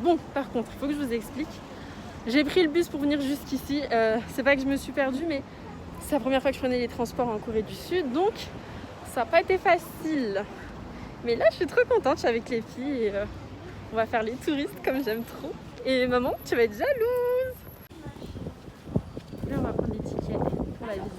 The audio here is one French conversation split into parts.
Bon, par contre, il faut que je vous explique. J'ai pris le bus pour venir jusqu'ici. C'est pas que je me suis perdue, mais c'est la première fois que je prenais les transports en Corée du Sud, donc ça n'a pas été facile. Mais là, je suis trop contente, je suis avec les filles et on va faire les touristes comme j'aime trop. Et maman, tu vas être jalouse. Là, on va prendre les tickets pour la visite.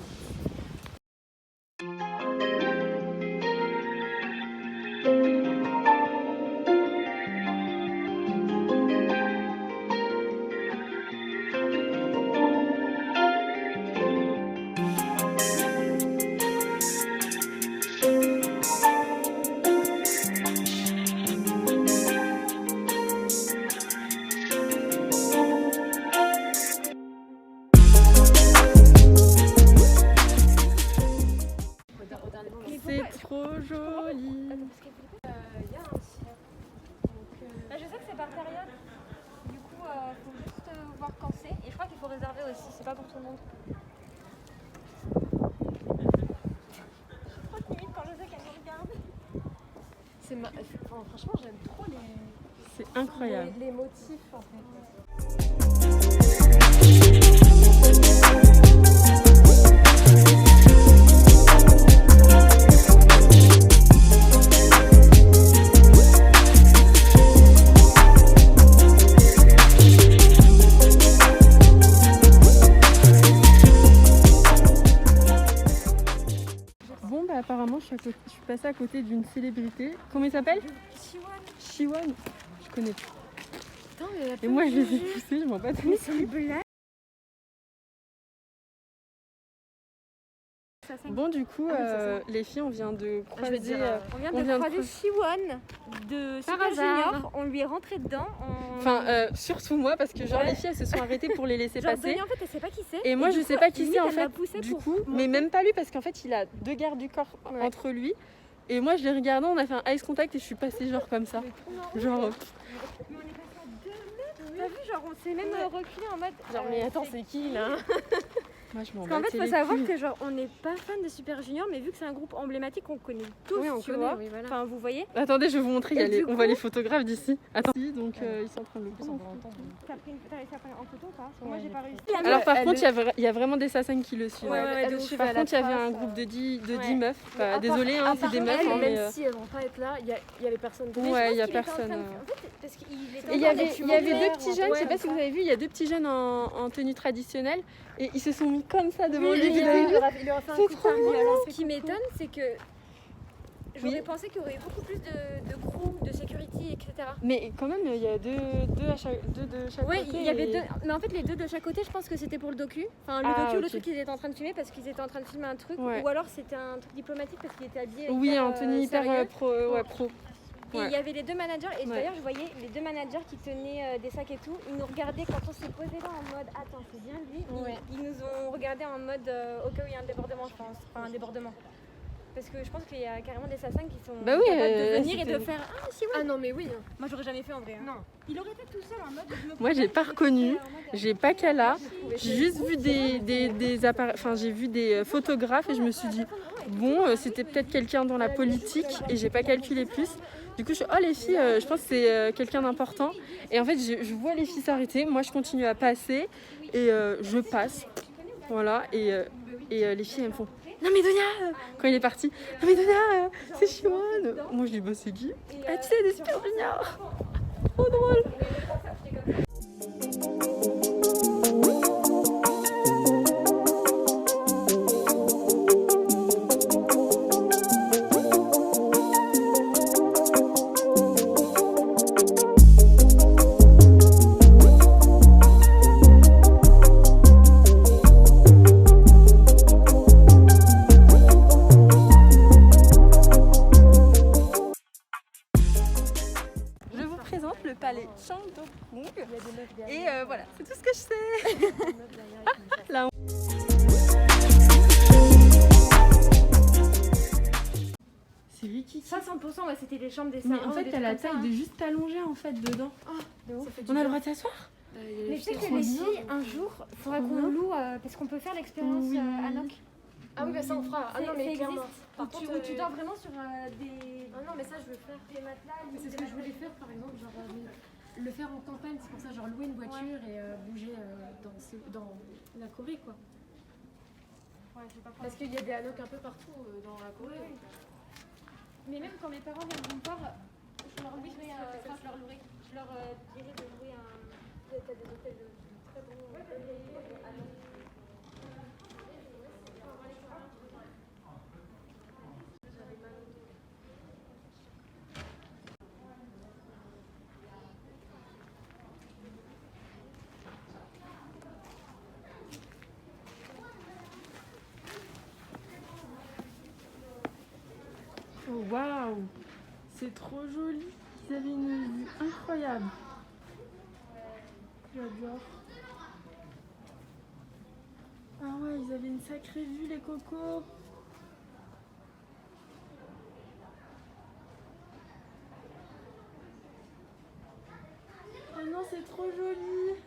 C'est trop joli. Je sais que c'est par période. Du coup, faut juste voir quand c'est. Et je crois qu'il faut réserver aussi. C'est pas pour tout le monde. Je suis trop timide quand je sais qu'elle me regarde. Franchement, j'aime trop C'est incroyable. les motifs en fait. Bon, bah apparemment, je suis passée à côté d'une célébrité. Comment il s'appelle? Siwon. Je connais pas. Putain, Et moi, je les ai poussés, je m'en bats les couilles. Bon, du coup, les filles, on vient de croiser. On vient de croiser Siwon de Super Junior. On lui est rentré dedans. Enfin, surtout moi, parce que genre les filles, elles se sont arrêtées pour les laisser passer. Donnie, en fait, elle sait pas qui c'est. Et moi, je sais pas qui c'est en fait. Du coup, mais même pas lui, parce qu'en fait, il a 2 gardes du corps entre lui. Et moi, je l'ai regardé, on a fait un eyes contact et je suis passée genre comme ça. Genre. Mais on est passé à 2 mètres. T'as vu, genre, on s'est même reculé en mode. Genre, mais attends, c'est qui là? Moi, je m'en Parce qu'en fait, battais il faut les savoir couilles. que genre on n'est pas fan de Super Junior, mais vu que c'est un groupe emblématique qu'on connaît tous, tu vois. Oui, voilà. Enfin, vous voyez. Attendez, je vais vous montrer, on voit les photographes d'ici. Attends, donc ils sont en train de le prendre. T'as réussi à prendre en photo ou pas? Parce que moi j'ai pas réussi. Alors par contre, il y a vraiment des sassans qui le suivent. Ouais, Par contre, il y avait un groupe de 10 meufs. Bah, désolé, hein, c'est des meufs. Elles, hein, mais, même si elles vont pas être là, il y a les personnes de ouais, il y a personne. Parce qu'il Et il y avait 2 petits jeunes, je sais pas si vous avez vu, il y a 2 petits jeunes en tenue traditionnelle et ils se sont mis comme ça devant lui. il aurait fait un coup de target. Alors, ce qui m'étonne, c'est que j'aurais pensé qu'il y aurait eu beaucoup plus de crew, de security, etc. Mais quand même, il y a deux de chaque Ouais, côté. il y avait 2. Mais en fait, les 2 de chaque côté, je pense que c'était pour le docu. Enfin, le docu ou le truc qu'ils étaient en train de filmer parce qu'ils étaient en train de filmer un truc. Ouais. Ou alors c'était un truc diplomatique parce qu'il était habillé. Oui, en tenue hyper sérieux. pro. Et il y avait les 2 managers, et d'ailleurs je voyais les 2 managers qui tenaient des sacs et tout, ils nous regardaient quand on s'est posé là en mode attends c'est bien lui, ils nous ont regardé en mode au cas où il y a un débordement je pense, enfin un débordement. Parce que je pense qu'il y a carrément des sassans qui sont capables de venir et de faire ah si ouais. Ah non mais oui. Moi j'aurais jamais fait en vrai. Hein. Non. Il aurait été tout seul en mode Moi, j'ai pas reconnu, j'ai pas Kala, j'ai juste vu j'ai vu des photographes et je me suis dit bon, c'était peut-être quelqu'un dans la politique et j'ai pas calculé plus. Du coup, je suis oh les filles, je pense que c'est quelqu'un d'important. Et en fait, je vois les filles s'arrêter, moi je continue à passer et je passe, voilà. Et les filles elles me font non mais Donia, quand il est parti, non mais Donia, c'est Siwon. Moi je dis bah c'est qui? Ah tu sais des Super Junior. Trop drôle. Je vous présente le palais Changdeokgung. Et voilà, c'est tout ce que je sais. Là, c'est Ricky. Ça 100% c'était les chambres des Mais salons. en fait, t'as la taille de juste t'allonger en fait dedans. On a le droit de s'asseoir? Mais je sais que les filles, un jour, il faudra qu'on loue, parce qu'on peut faire l'expérience Anok. Ah oui bah ça on fera. Ah non mais clairement. Par Tu contre, dors vraiment sur des... Ah non mais ça je veux faire. Des matelas. C'est ce que je voulais faire par exemple, genre le faire en campagne, c'est pour ça, genre louer une voiture et bouger dans la Corée, quoi. Ouais, j'ai pas Parce qu'il y a des hanoks un peu partout dans la Corée. Ouais. Mais même quand mes parents viendront me voir, je leur dirais de louer un. T'as des hôtels de très bons. Oh, waouh, c'est trop joli. Ils avaient une vue incroyable. J'adore. Ah ouais, ils avaient une sacrée vue, les cocos. Oh non, c'est trop joli.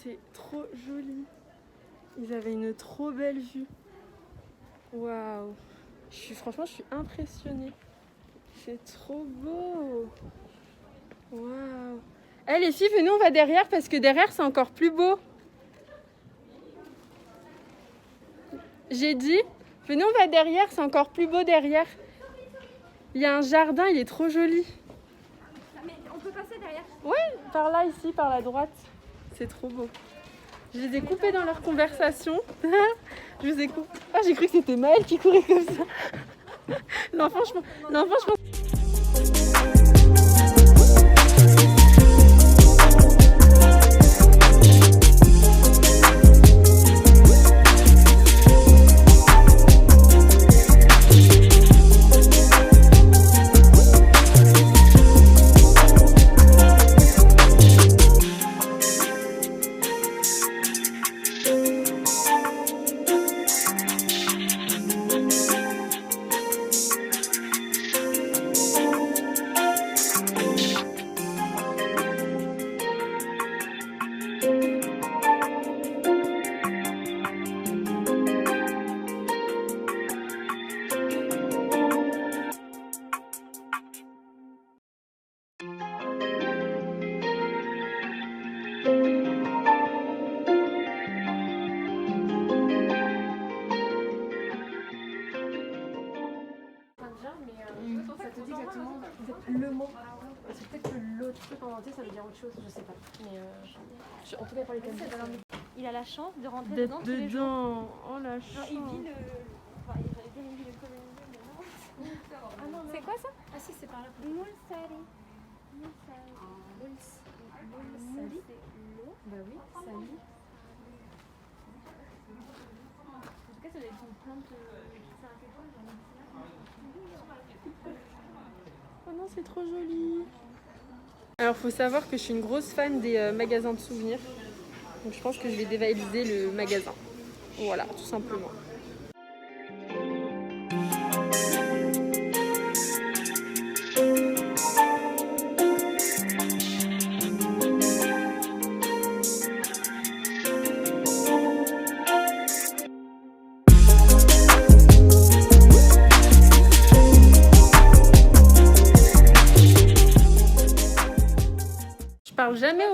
C'est trop joli. Ils avaient une trop belle vue. Waouh. Franchement, je suis impressionnée. C'est trop beau. Waouh. Eh les filles, venez, on va derrière parce que derrière, c'est encore plus beau. J'ai dit, venez, on va derrière, c'est encore plus beau derrière. Il y a un jardin, il est trop joli. Mais on peut passer derrière. Ouais, par là, ici, par la droite. C'est trop beau. Je les ai coupés dans leur conversation. Je vous ai coupé. Ah, j'ai cru que c'était Maëlle qui courait comme ça. L'enfant, je pense. Le mot. C'est peut-être que l'autre truc en entier, ça veut dire autre chose, je sais pas. Mais en tout cas, pour les candidates. Il a la chance de rentrer D'être dedans tous les jours. dedans. Oh la Non, chance. il vit le. Enfin, j'allais dire il vit le colonisé, mais non. Ah non, C'est quoi ça? Ah si, c'est par là. Moulsari. Sali. Bah oui, Sali. En tout cas, ça doit être une plante. C'est un quelque chose, Oh non, c'est trop joli. Alors, faut savoir que je suis une grosse fan des magasins de souvenirs. Donc, je pense que je vais dévaliser le magasin. Voilà, tout simplement. Je parle jamais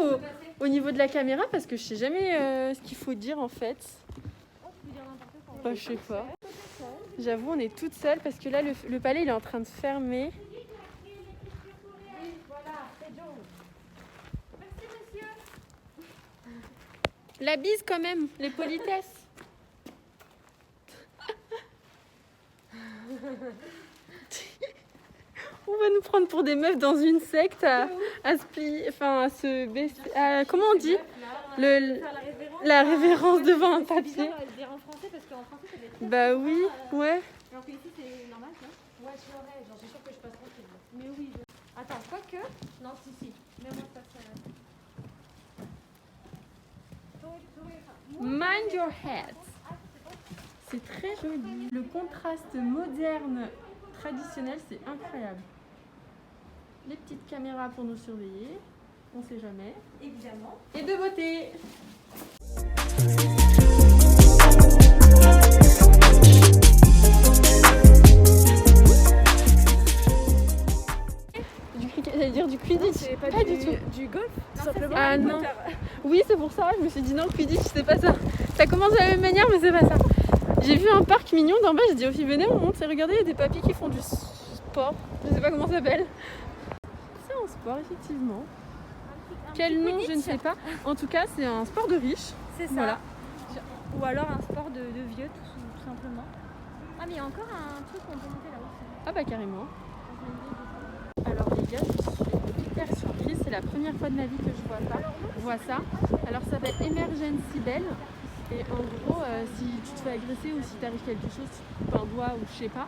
au niveau de la caméra parce que je sais jamais ce qu'il faut dire en fait. Bah, je sais pas. J'avoue, on est toutes seules parce que là, le palais il est en train de fermer. La bise quand même, les politesses. On va nous prendre pour des meufs dans une secte à se plier, enfin à se baisser. Comment on dit la révérence devant un papier. C'est bizarre de le dire en français parce qu'en français ça doit être. Bah oui, ouais. Alors que ici c'est normal, tu vois. Ouais, je l'aurais, j'en suis sûre que je passe tranquille. Mais oui. Attends, quoique. Non, si. Mais moi je passe. Mind your head. C'est très joli. Le contraste moderne traditionnel, c'est incroyable. Les petites caméras pour nous surveiller, on sait jamais. Évidemment. Et de beauté. Du cricket, j'allais dire du Quidditch. C'est pas du tout. Du golf, tout simplement. Ah non. Oui, c'est pour ça, je me suis dit non, Quidditch, c'est pas ça. Ça commence de la même manière, mais c'est pas ça. J'ai vu un parc mignon d'en bas, j'ai dit aux filles, venez, on monte, et regardez, il y a des papis qui font du sport. Je sais pas comment ça s'appelle. C'est un sport, effectivement. Quel nom, je ne sais pas. En tout cas, c'est un sport de riche. C'est ça. Voilà. Ou alors un sport de vieux, tout simplement. Ah, mais il y a encore un truc qu'on peut monter là-haut. Ah bah carrément. Alors les gars, je suis hyper surprise. C'est la première fois de ma vie que je vois ça. Alors ça s'appelle Emergency Bell. Et en gros, si tu te fais agresser ou si t'arrive quelque chose, tu te coupes un doigt ou je sais pas,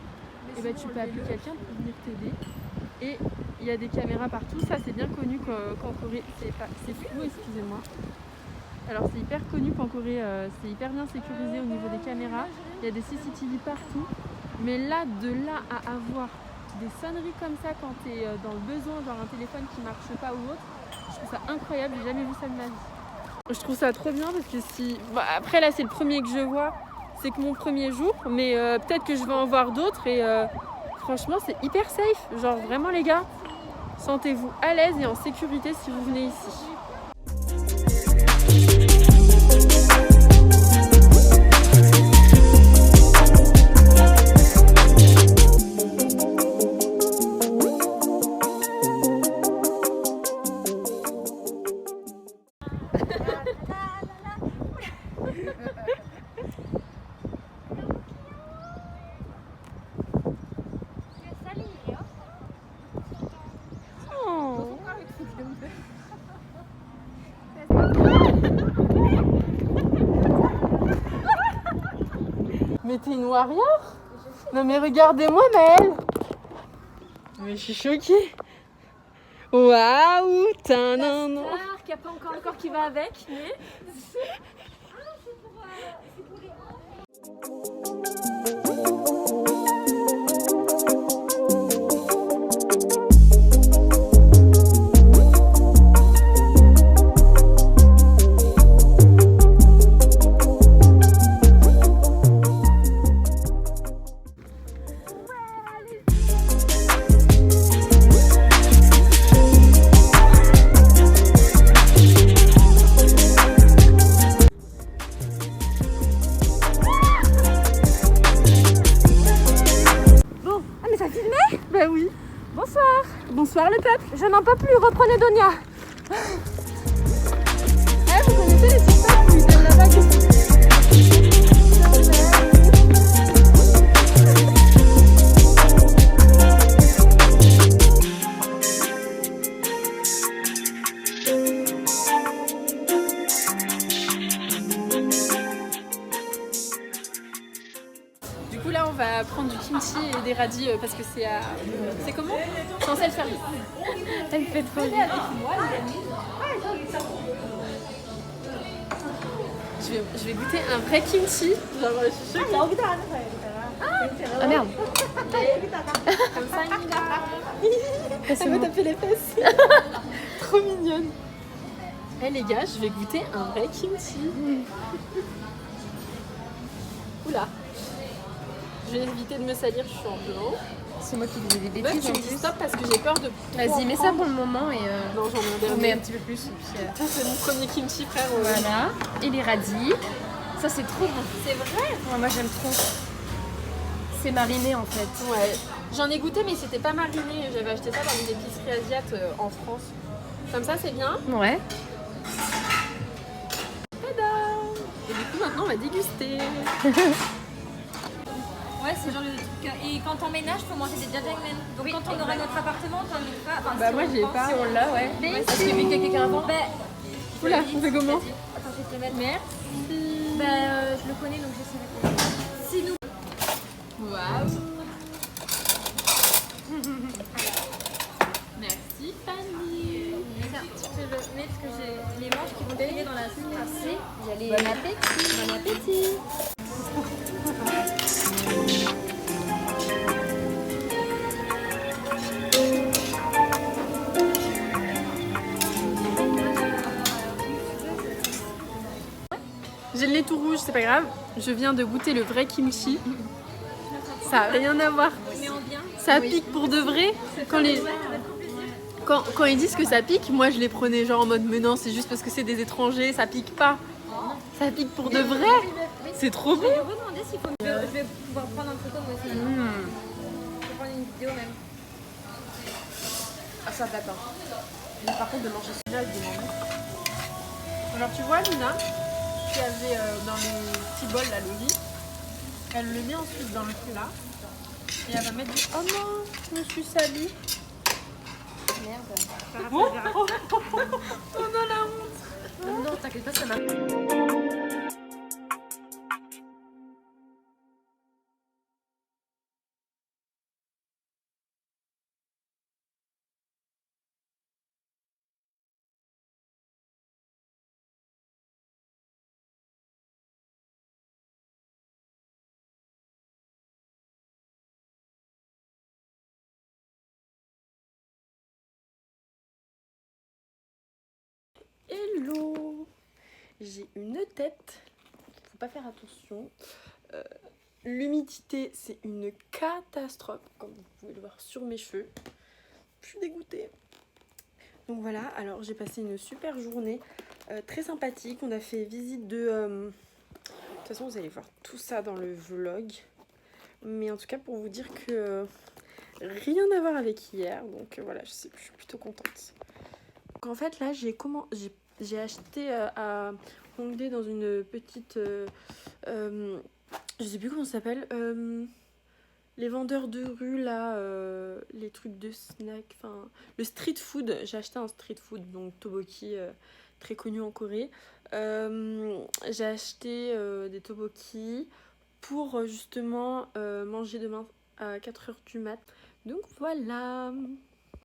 et ben tu peux appeler quelqu'un pour venir t'aider. Et il y a des caméras partout. Ça c'est bien connu qu'en Corée. C'est flou, excusez-moi. Alors c'est hyper connu qu'en Corée, c'est hyper bien sécurisé au niveau des caméras. Il y a des CCTV partout. Mais là, de là à avoir des sonneries comme ça quand tu es dans le besoin, genre un téléphone qui marche pas ou autre, je trouve ça incroyable, j'ai jamais vu ça de ma vie. Je trouve ça trop bien parce que si... Bah, après là c'est le premier que je vois, c'est que mon premier jour, mais peut-être que je vais en voir d'autres et franchement c'est hyper safe. Genre vraiment les gars, sentez-vous à l'aise et en sécurité si vous venez ici. Mais t'es une warrior? Non mais regardez-moi Maëlle. Mais je suis choquée. Waouh, t'as un an. Qu'il n'y a pas encore le corps qui va avec, mais... Bah oui. Bonsoir. Bonsoir le peuple. Je n'en peux plus, reprenez Donia. Eh, vous connaissez les TikTok où ils donnent la bague? Du coup là on va prendre du kimchi et des radis parce que c'est à... C'est comment? C'est en self-service. Elle fait trop rire. Je vais goûter un vrai kimchi. Genre je suis choquée. Ah merde. Comme ça, elle m'a tapé les fesses. Trop mignonne. Eh les gars, je vais goûter un vrai kimchi. Oula. Je vais éviter de me salir, je suis en blanc. C'est moi qui disais des Meuf, bêtises tu en me dis plus. stop parce que j'ai peur de... Vas-y, mets ça pour le moment et Non, j'en ai un on dernier. met un petit peu plus. Et puis, Ça, c'est mon premier kimchi, frère. voilà. Et les radis. Ça, c'est trop bon. C'est vrai? Ouais, moi, j'aime trop. C'est mariné en fait. Ouais. J'en ai goûté, mais c'était pas mariné. J'avais acheté ça dans une épicerie asiate en France. Comme ça, c'est bien. Ouais. Tada! Et du coup, maintenant, on va déguster. Ouais, c'est genre le truc. Et quand on ménage, faut manger des jajangmyeon. Donc quand on aura notre appartement, on en mettra. Enfin, Bah, si moi, on j'ai pense. pas. Si on l'a, ouais. Mais Est-ce qu'il y avait quelqu'un avant? Bah, Oula, on fait comment? attends, je vais te le mettre. Merci. Bah, je le connais donc j'essaierai de. Si nous. Waouh. Merci Fanny. Tiens, je te le mets parce que j'ai les manches qui vont traîner dans la soupe. Bon appétit. Bon appétit. J'ai le nez tout rouge, c'est pas grave. Je viens de goûter le vrai kimchi. Ça n'a rien à voir. Mais en bien. Ça pique pour de vrai. Quand les... Quand ils disent que ça pique, moi je les prenais genre en mode mais non, c'est juste parce que c'est des étrangers, ça pique pas. Ça pique pour de vrai. C'est trop Je bon. vais lui redemander s'il faut. Je vais pouvoir prendre une photo moi aussi. Je vais prendre une vidéo même. Ah, ça date. Mais par contre, de manger celui-là avec des mamans. Alors tu vois Lina, qui avait dans les petits bols la loli, elle le met ensuite dans le plat et elle va mettre du... Oh non, je me suis salie. Merde. Oh, on a la honte. Non, t'inquiète pas, ça m'a... Hello. J'ai une tête, faut pas faire attention. L'humidité, c'est une catastrophe, comme vous pouvez le voir sur mes cheveux. Je suis dégoûtée. Donc voilà, alors j'ai passé une super journée, très sympathique. On a fait visite de... De toute façon, vous allez voir tout ça dans le vlog. Mais en tout cas, pour vous dire que rien à voir avec hier. Donc voilà, je suis plutôt contente. Donc en fait, là, j'ai acheté à Hongdae dans une petite... je sais plus comment ça s'appelle. Les vendeurs de rue, là, les trucs de snack, enfin, le street food. J'ai acheté un street food, donc tteokbokki, très connu en Corée. J'ai acheté des tteokbokki pour justement manger demain à 4h du mat. Donc voilà.